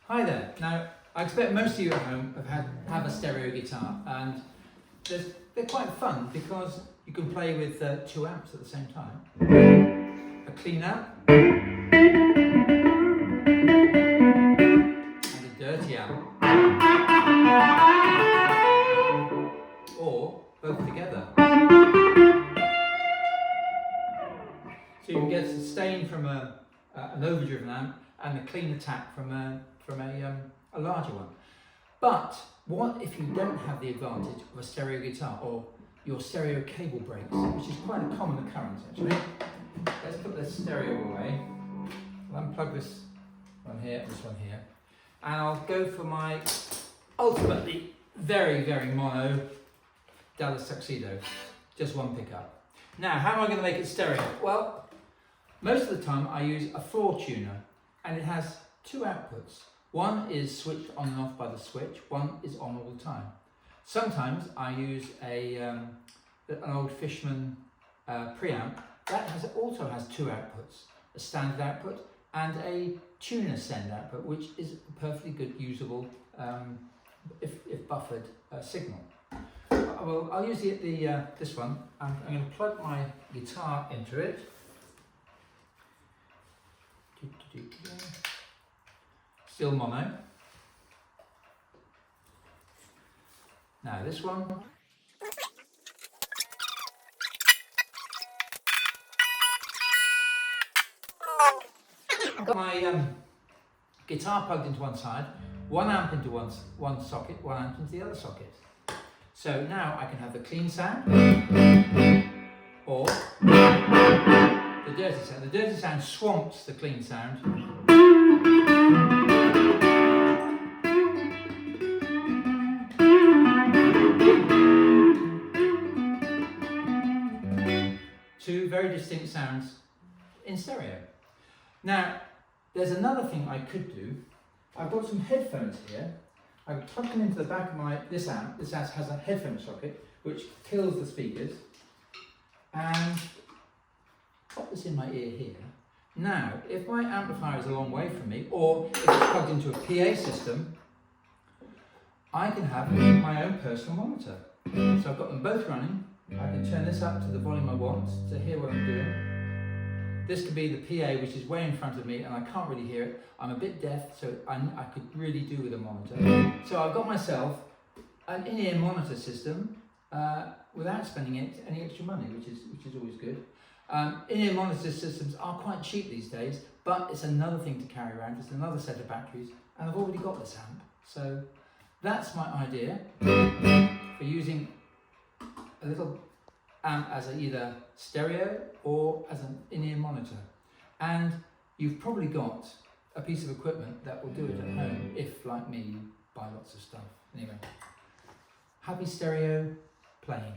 Hi there. Now, I expect most of you at home have a stereo guitar, and they're quite fun because you can play with two amps at the same time. A clean amp and a dirty amp, or both together. So you can get sustain from an overdriven amp and a clean attack from a larger one. But what if you don't have the advantage of a stereo guitar, or your stereo cable breaks, which is quite a common occurrence actually. Let's put the stereo away. I'll unplug this one here, this one here, and I'll go for my ultimately very, very mono Dallas Tuxedo. Just one pickup. Now, how am I going to make it stereo? Well, most of the time I use a floor tuner, and it has two outputs. One is switched on and off by the switch, one is on all the time. Sometimes I use an old Fishman preamp that also has two outputs, a standard output and a tuner send output, which is a perfectly good usable, if buffered, signal. Well, I'll use this one. I'm going to plug my guitar into it. Still mono. Now this one. I've got my guitar plugged into one side, one amp into one socket, one amp into the other socket. So now I can have the clean sound or the dirty sound. The dirty sound swamps the clean sound. Two very distinct sounds in stereo. Now, there's another thing I could do. I've got some headphones here. I can plug them into the back of this amp. This amp has a headphone socket which kills the speakers, and pop this in my ear here. Now, if my amplifier is a long way from me, or if it's plugged into a PA system, I can have my own personal monitor. So I've got them both running. I can turn this up to the volume I want to hear what I'm doing. This could be the PA, which is way in front of me and I can't really hear it. I'm a bit deaf, so I could really do with a monitor. So I've got myself an in-ear monitor system without spending any extra money, which is always good. In-ear monitor systems are quite cheap these days, but it's another thing to carry around. It's another set of batteries, and I've already got this amp. So that's my idea for using a little amp as either stereo or as an in-ear monitor. And you've probably got a piece of equipment that will do it at home if, like me, you buy lots of stuff. Anyway, happy stereo playing.